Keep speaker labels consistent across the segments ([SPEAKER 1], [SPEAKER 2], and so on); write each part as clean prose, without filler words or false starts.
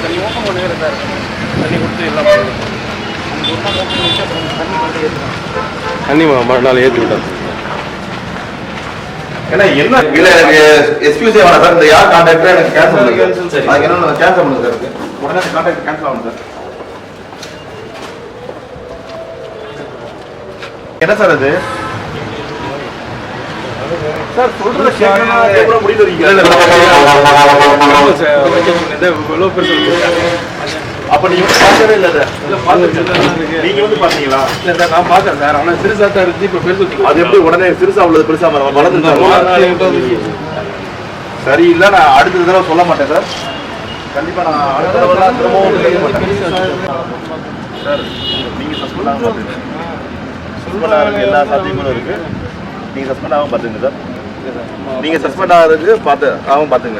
[SPEAKER 1] தண்ணி ஓப்பன் பண்ணவே இருந்தார். தண்ணி கொடுத்து எல்லாம் தண்ணி மறுநாள் ஏற்றி விட்டார்.
[SPEAKER 2] ஏன்னா என்ன இல்ல எனக்கு எக்ஸ்கியூஸே வேணாம் சார். இந்த யார் கான்டாக்டர் எனக்கு கேன்சல் பண்ணுங்க. அதுக்கு என்ன கேன்சல் பண்ணுங்க சார். உடனே அந்த கான்டாக்ட் கேன்சல் ஆகும் சார். என்ன சார் அது சார் சொல்றது கேட்கணும் முடிவு வரீங்க. அப்ப நீங்க பார்க்கவே இல்லை சார். நீங்க வந்து பாத்தீங்களா? இல்ல சார் நான் பார்த்தேன் சார். ஆனா சிறுசா தான் இருந்து இப்ப பெருசு. அது எப்படி உடனே சிறுசா உள்ளது பெருசா வளர்ந்து சரி இல்ல. நான் அடுத்த தடவை சொல்ல மாட்டேன் சார். கண்டிப்பா நான் அடுத்த தடவை திரும்பவும் செய்ய மாட்டேன் சார். நீங்க சஸ்பெண்ட் ஆகும் எல்லா சாத்தியங்களும் இருக்கு. நீங்க சஸ்பெண்ட் ஆகும் பாத்துங்க சார். நீங்க சஸ்பெண்ட் ஆகிறதுக்கு பாத்துங்க.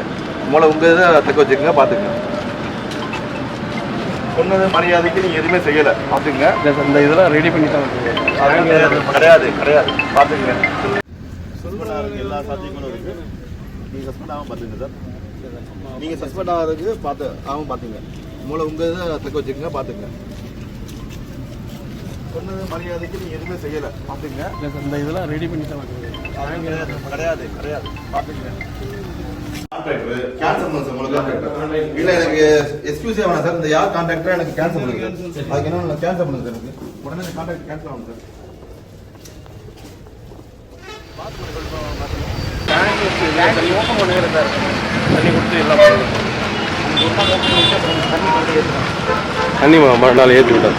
[SPEAKER 2] மூளை உங்க இதை தக்க வச்சுக்கோங்க. பாத்துங்க. சொன்னது மரியாதைக்கு நீங்க எதுவுமே செய்யல. பாத்துங்க.
[SPEAKER 1] இந்த இதெல்லாம் ரெடி பண்ணி தான்
[SPEAKER 2] கிடையாது பாத்துங்க. சஸ்பெண்ட் ஆகிறதுக்கு எல்லா சாத்தியங்களும் இருக்கு. நீங்க சஸ்பெண்ட் ஆகும் பாத்துங்க சார். நீங்க சஸ்பெண்ட் ஆகிறதுக்கு பாத்துங்க. மூளை உங்க இதை தக்க வச்சுக்கோங்க. பாத்துங்க. சொன்னது மரியாதைக்கு நீங்க எதுவுமே செய்யல. பாத்துங்க.
[SPEAKER 1] இந்த இதெல்லாம் ரெடி பண்ணி தான்
[SPEAKER 2] கிடையாது பாத்துங்க. கேன்சல் பண்ணுங்க சார். உங்களுக்கு இல்ல எனக்கு எக்ஸ்கியூஸே வேணாம் சார். இந்த யார் கான்டாக்டர் எனக்கு கேன்சல் பண்ணுங்க. அதுக்கு என்ன கேன்சல் பண்ணுங்க சார். எனக்கு உடனே அந்த கான்டாக்ட் கேன்சல் ஆகும் சார்.
[SPEAKER 1] தண்ணி ஓப்பன் பண்ணவே இருந்தார். தண்ணி கொடுத்து எல்லாம் தண்ணி மறுநாள் ஏற்றி விட்டார்.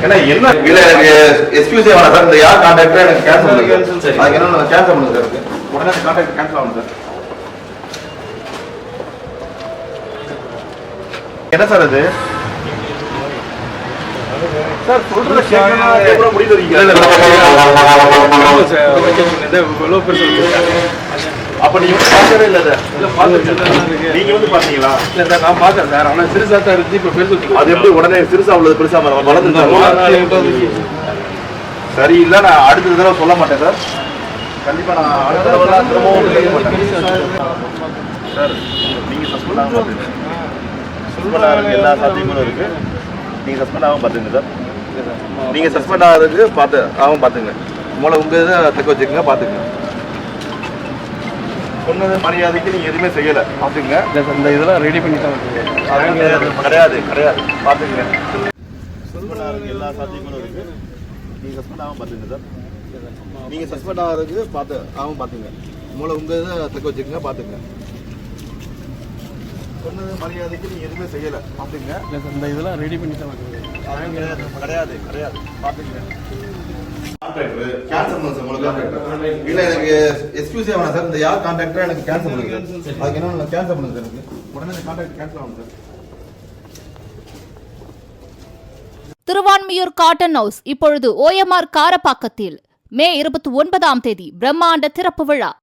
[SPEAKER 2] ஏன்னா என்ன இல்ல எனக்கு எக்ஸ்கியூஸே வேணாம் சார். இந்த யார் கான்டாக்டர் எனக்கு கேன்சல் பண்ணுங்க. அதுக்கு என்ன கேன்சல் பண்ணுங்க சார். உடனே அந்த கான்டாக்ட் கேன்சல் ஆகும் சார். என்ன சார் அது சார் சொல்றது கேட்கணும் முடிவு வரீங்க. அப்ப நீங்க பார்க்கவே இல்லை சார். நீங்க வந்து பாத்தீங்களா?
[SPEAKER 1] இல்ல சார் நான் பார்த்தேன் சார். ஆனா சிறுசா தான் இருந்து இப்ப பெருசு.
[SPEAKER 2] அது எப்படி உடனே சிறுசா உள்ளது பெருசா வளர்ந்து சரி இல்ல. நான் அடுத்த தடவை சொல்ல மாட்டேன் சார். கண்டிப்பா நான் அடுத்த தடவை திரும்பவும் செய்ய மாட்டேன் சார். நீங்க சஸ்பெண்ட் ஆகும். சஸ்பெண்ட் ஆகிறதுக்கு எல்லா சாத்தியங்களும் இருக்கு. நீங்க சஸ்பெண்ட் ஆகும் பாத்துங்க சார். நீங்க சஸ்பெண்ட் ஆகிறதுக்கு பாத்துங்க. மூளை உங்க இதை தக்க வச்சுக்கோங்க. பாத்துங்க. சொன்னது மரியாதைக்கு நீங்க எதுவுமே செய்யல. பாத்துங்க.
[SPEAKER 1] இந்த இதெல்லாம் ரெடி பண்ணி தான்
[SPEAKER 2] கிடையாது பாத்துங்க. சஸ்பெண்ட் ஆகிறதுக்கு எல்லா சாத்தியங்களும் இருக்கு. நீங்க சஸ்பெண்ட் ஆகும் பாத்துங்க சார். நீங்க சஸ்பெண்ட் ஆகிறதுக்கு பாத்துங்க. மூளை உங்க இதை தக்க வச்சுக்கோங்க. பாத்துங்க. சொன்னது மரியாதைக்கு நீங்க எதுவுமே செய்யல. பாத்துங்க.
[SPEAKER 1] இந்த இதெல்லாம் ரெடி பண்ணி தான்
[SPEAKER 2] கிடையாது பாத்துங்க. கேன்சல் பண்ணுங்க சார். உங்களுக்கு இல்ல எனக்கு எக்ஸ்கியூஸே வேணாம் சார். இந்த யார் கான்டாக்டர் எனக்கு கேன்சல் பண்ணுங்க. அதுக்கு என்ன கேன்சல் பண்ணுங்க சார். எனக்கு உடனே அந்த கான்டாக்ட் கேன்சல் ஆகும் சார்.
[SPEAKER 3] திருவான்மியூர் காட்டன் ஹவுஸ் இப்பொழுது OMR காரப்பாக்கத்தில் மே 29ஆம் தேதி பிரம்மாண்ட திறப்பு விழா.